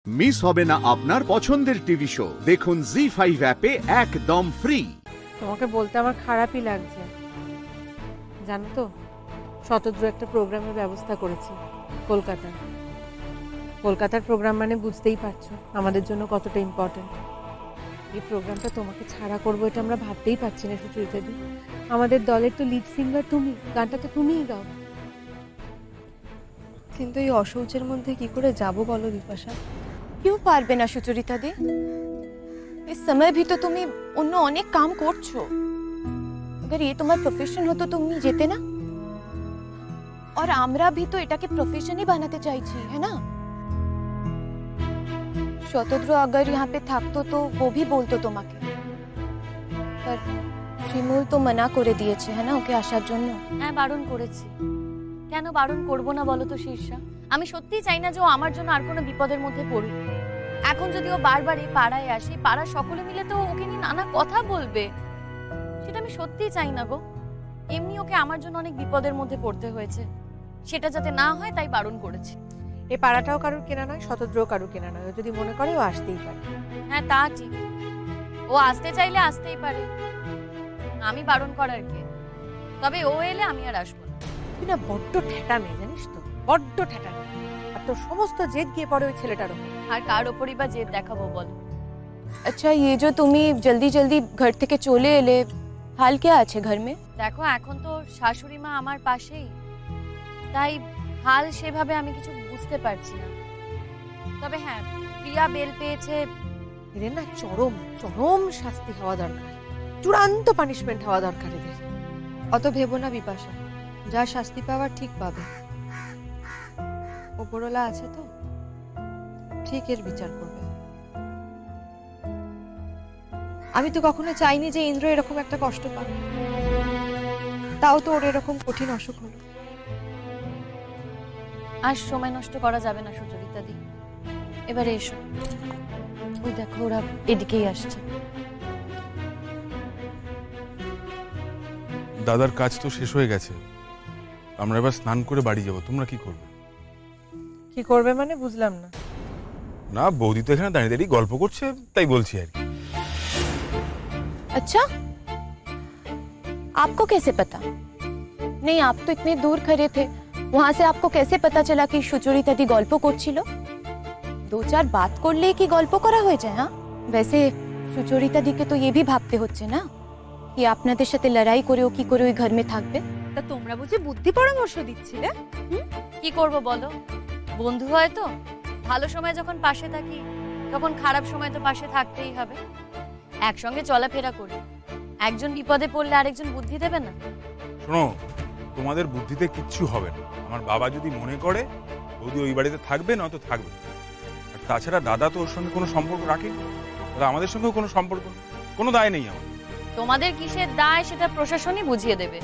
Miss হবে না আপনার পছন্দের টিভি শো। দেখুন জি5 অ্যাপে একদম ফ্রি। তোমাকে বলতে আমার খারাপই লাগছে, জানো তো শতদ্রু একটা প্রোগ্রামের ব্যবস্থা করেছে কলকাতার প্রোগ্রাম মানে বুঝতেই পারছো আমাদের জন্য কতটা ইম্পর্টেন্ট। এই প্রোগ্রামটা তোমাকে ছাড়া করবো এটা আমরা ভাবতেই পারছি না সুচরিতাদি। আমাদের দলের তো লিড সিঙ্গার তুমি, গানটা তো তুমিই গাও। কিন্তু এই অসৌচের মধ্যে কি করে যাবো বলো বিপাশা? क्यों पारबे ना सुचरिता दी? इस समय भी तो तुम्हें उन्नो अनेक काम करछो। अगर ये तुम्हारा प्रोफेशन हो तो तुम नहीं जेते ना? और आमरा भी तो एटा के प्रोफेशन ही बनाते चाइछी, है ना? शतद्रु अगर यहाँ पे थाकतो तो वो भी बोलतो তোমাকে। पर শিমুল তো মানা করে দিয়েছে, है ना, ওকে আসার জন্য। হ্যাঁ বারণ করেছি। কেন বারণ করব না বলো তো শীর্ষা? আমি সত্যিই চাই না যে ও আমার জন্য আর কোনো বিপদের মধ্যে পড়ুক। এখন যদি ও বারবার এই পাড়ায় আসে, পাড়ার সকলে মিলে তো ওকে নিয়ে নানা কথা বলবে, সেটা আমি সত্যিই চাই না গো। এমনি ওকে আমার জন্য অনেক বিপদের মধ্যে পড়তে হয়েছে, সেটা যাতে না হয় তাই বারণ করেছি। এই পাড়াটাও কারুর কেনা নয়, শতদ্রুও কারুর কেনা নয়। যদি মনে করে ও আসতেই পারে। হ্যাঁ তা ঠিক, ও আসতে চাইলে আসতেই পারে, আমি বারণ করার কে? তবে ও এলে আমি আর আসবো না। তুই না বড্ড ঠেটা মেয়ে জানিস তো, বড্ড ঠেটা মেয়ে। আর তোর সমস্ত জেদ গিয়ে পড়ে ওই ছেলেটার উপর। আর কার ওপরই বা জেদ দেখাবো বলো? अच्छा ये जो তুমি জলদি জলদি ঘর থেকে চলে এলে, হাল क्या আছে घर में? দেখো এখন তো শাশুড়ি মা আমার পাশেই, তাই হাল সেভাবে আমি কিছু বুঝতে পারছি না। তবে হ্যাঁ, প্রিয়া বেল পেয়েছে, এদের না চরম চরম শাস্তি হওয়া দরকার, চূড়ান্ত পানিশমেন্ট হওয়া দরকার এদের। অত ভেবো না বিপাশা, যা শাস্তি পাওয়ার ঠিক পাবে। ওপরওয়ালা আছে তো, ঠিক এর বিচার করবে। আমি তো কখনো চাইনি যে ইন্দ্র এরকম একটা কষ্ট পাবে, তাও তো ওর এরকম কঠিন অসুখ হলো। আর সময় নষ্ট করা যাবে না সুচরিতা দি, এবারে এসো। ওই দেখো ওরা এদিকেই আসছে। দাদার কাজ তো শেষ হয়ে গেছে, আমরা এবার স্নান করে বাড়ি যাব। তোমরা কি করবে? কি করবে মানে বুঝলাম না। না বৌদি তো এখানে দাঁড়িয়ে দাঁড়িয়ে গল্প করছে, তাই বলছি আর কি। अच्छा, आपको कैसे पता? नहीं, आप तो इतने दूर खड़े थे, वहां से आपको कैसे पता चला कि সুচরিতা দি গল্প করছিল? दो चार बात করলে কি গল্প করা হয়ে যায়? হ্যাঁ, वैसे সুচরিতা দিকে তো ये भी ভাবতে হচ্ছে না कि আপনাদের সাথে লড়াই করেও কি করে ওই ঘর में থাকবে। তা তোমরা বুঝি বুদ্ধি পরামর্শ দিচ্ছিলে? কি করব বলো, বন্ধু হয় তো, ভালো সময় যখন পাশে থাকি তখন খারাপ সময় তো পাশে থাকতেই হবে। একসঙ্গে চলাফেরা করি, একজন বিপদে পড়লে আরেকজন বুদ্ধি দেবে না? শোনো, তোমাদের বুদ্ধিতে কিচ্ছু হবে না। আমার বাবা যদি মনে করে বৌদি ওই বাড়িতে থাকবে, নয়তো থাকবে। আর তাছাড়া দাদা তো ওর সঙ্গে কোনো সম্পর্ক রাখেনি, দাদা আমাদের সঙ্গেও কোনো সম্পর্ক, কোনো দায় নেই আমার। তোমাদের কিসের দায় সেটা প্রশাসনই বুঝিয়ে দেবে,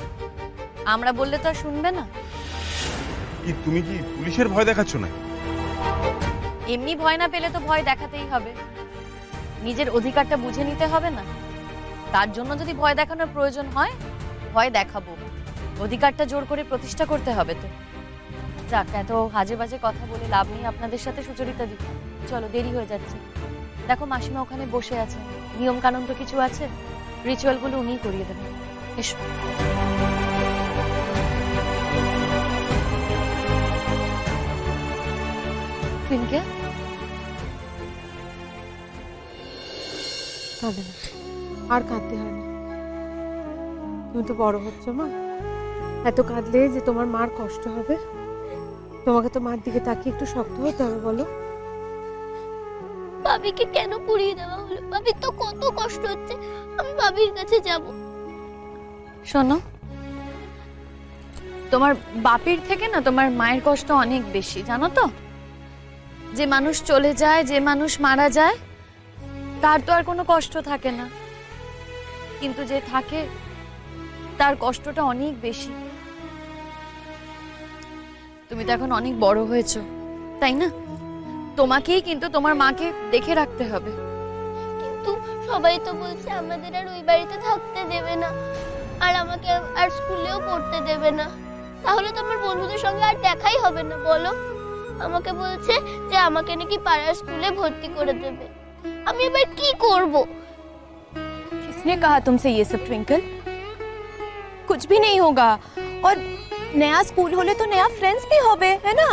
আমরা বললে তো আর শুনবে না। কি তুমি কি পুলিশের ভয় দেখাচ্ছ না? এমনি ভয় না পেলে তো ভয় দেখাতেই হবে, নিজের অধিকারটা বুঝে নিতে হবে না? তার জন্য যদি ভয় দেখানোর প্রয়োজন হয় ভয় দেখাবো, অধিকারটা জোর করে প্রতিষ্ঠা করতে হবে তো। যাক, এত হাজে বাজে কথা বলে লাভ নেই আপনাদের সাথে সুচরিতা দি, চলো দেরি হয়ে যাচ্ছে। দেখো মাসিমা ওখানে বসে আছে, নিয়ম কানুন তো কিছু আছে, রিচুয়াল গুলো উনিই করিয়ে দেবেন। এসো। পিঙ্কে কাঁদে না, আর কাঁদতে হয় না। তুমি তো বড় হচ্ছ মা, এত কাঁদলে যে তোমার মার কষ্ট হবে। তোমাকে তো মার দিকে তাকিয়ে একটু শক্ত হতে হবে। বলো, ভাবিকে কেন পুড়িয়ে দেওয়া হলো? ভাবির তো কত কষ্ট হচ্ছে, আমি ভাবির কাছে যাব। শোনো, তোমার বাপির থেকে না তোমার মায়ের কষ্ট অনেক বেশি, জানো তো? যে মানুষ চলে যায়, যে মানুষ মারা যায়, তার তো আর কোনো কষ্ট থাকে না, কিন্তু যে থাকে তার কষ্টটা অনেক বেশি। তুমি তো এখন অনেক বড় হয়েছো, তাই না? তোমাকেই কিন্তু তোমার মাকে দেখে রাখতে হবে। কিন্তু সবাই তো বলছে আমাদের আর ওই বাড়িতে থাকতে দেবে না, আর আমাকে আর স্কুলেও পড়তে দেবে না। তাহলে তো আমার বন্ধুদের সঙ্গে আর দেখাই হবে না, বলো? আমাকে বলছে যে আমাকে নাকি পাড়ার স্কুলে ভর্তি করে দেবে। আমি এবার কি করব? किसने कहा तुमसे ये सब ट्विंकल? कुछ भी नहीं होगा और नया स्कूल होले तो नया फ्रेंड्स भी होबे, है ना?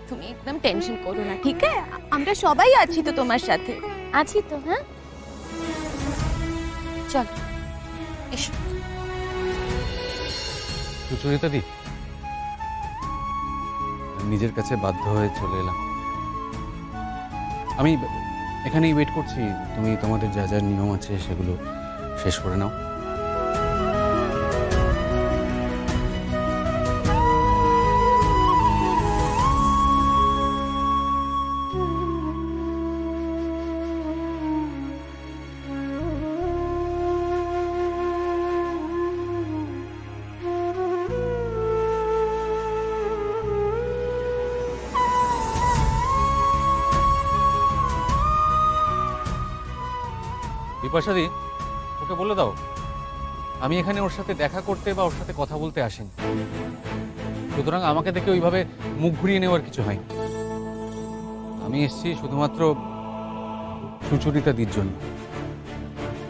তুমি একদম টেনশন করো না, ঠিক আছে? আমরা সবাই আছি তো তোমার সাথে। আছি তো। হ্যাঁ চল এসো। সুচরিতা দি, নিজের কাছে বাধ্য হয়ে চলে এলাম। আমি এখানেই ওয়েট করছি, তুমি তোমাদের যা যা নিয়ম আছে সেগুলো শেষ করে নাও। বিপাশাদি, ওকে বলে দাও আমি এখানে ওর সাথে দেখা করতে বা ওর সাথে কথা বলতে আসিনি, সুতরাং আমাকে দেখে ওইভাবে মুখ ঘুরিয়ে নেওয়ার কিছু হয়নি। আমি এসেছি শুধুমাত্র সুচরিতাদির জন্য,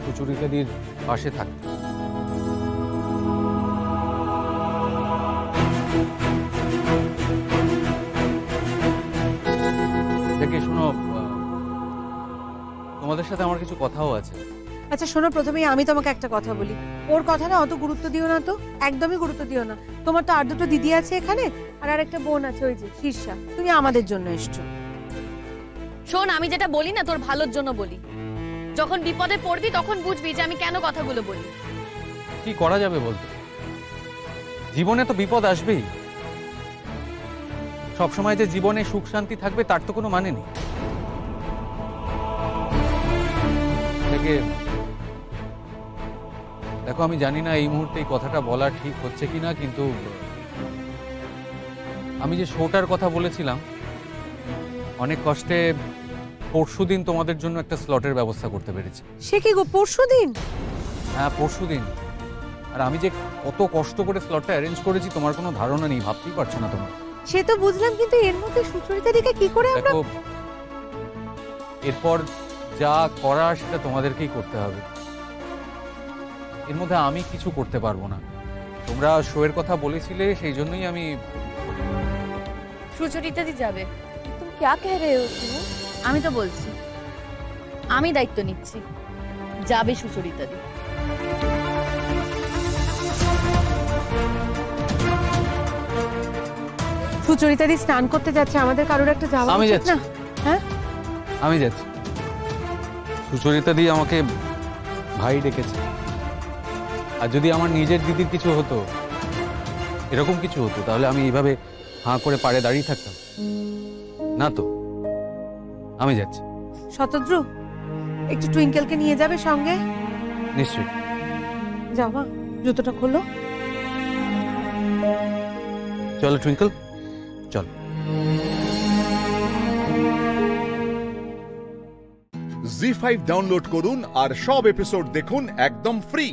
সুচরিতাদির পাশে থাকতে। দেখে শোনো, তোমাদের সাথে আমার কিছু কথাও আছে। আচ্ছা শোনো, প্রথমেই আমি তোমাকে একটা কথা বলি, ওর কথাটা অত গুরুত্ব দিও না তো, একদমই গুরুত্ব দিও না। তোমার তো আর দুটো দিদি আছে এখানে, আর একটা বোন আছে ওই যে শীর্ষা, তুমি আমাদের জন্য এসছো। শোন, আমি যেটা বলি না তোর ভালোর জন্য বলি। যখন বিপদে পড়বি তখন বুঝবি যে আমি কেন কথাগুলো বলি। কি করা যাবে বলতো, জীবনে তো বিপদ আসবেই, সবসময় যে জীবনে সুখ শান্তি থাকবে তার তো কোনো মানে নেই। দেখো, আমি জানি না এই মুহূর্তে এই কথাটা বলা ঠিক হচ্ছে কিনা, কিন্তু আমি যে শোটার কথা বলেছিলাম, অনেক কষ্টে পরশুদিন তোমাদের জন্য একটা স্লটের ব্যবস্থা করতে পেরেছি। সে কি গো, পরশুদিন? হ্যাঁ, পরশুদিন। আর আমি যে কত কষ্ট করে স্লটটা অ্যারেঞ্জ করেছি তোমার কোনো ধারণা নেই, ভাবতেই পারছো না তোমার। সে তো বুঝলাম, কিন্তু এর মধ্যে সুচরিতা দিকে কি করে আমরা... দেখো, এরপর যা করার সেটা তোমাদেরকেই করতে হবে, এর মধ্যে আমি কিছু করতে পারবো না। তোমরা শোয়ের কথা বলেছিলে, সেই জন্যই আমি... সুচরিতা দি যাবে। तुम क्या कह रहे हो तुम? আমি তো বলছি, আমি দায়িত্ব নিচ্ছি, যাবে সুচরিতা দি। সুচরিতা দি স্নান করতে যাচ্ছে, আমাদের কারোর একটা যাওয়া আমি উচিত যাচ্ছি। না? হ্যাঁ, আমি যাচ্ছি। সুচরিতা দি আমাকে ভাই ডেকেছে, আর যদি আমার নিজের দিদির কিছু হতো, এরকম কিছু হতো, তাহলে আমি এইভাবে হাঁ করে পাড়ে দাঁড়িয়ে থাকতাম না তো। আমি যাচ্ছি। শতদ্রু, একটু টুইঙ্কেলকে নিয়ে যাবে সঙ্গে? নিশ্চয়ই। যাও মা, জুতোটা খোলো। চলো টুইঙ্কল, চল। জি5 ডাউনলোড করুন আর সব এপিসোড দেখুন একদম ফ্রি।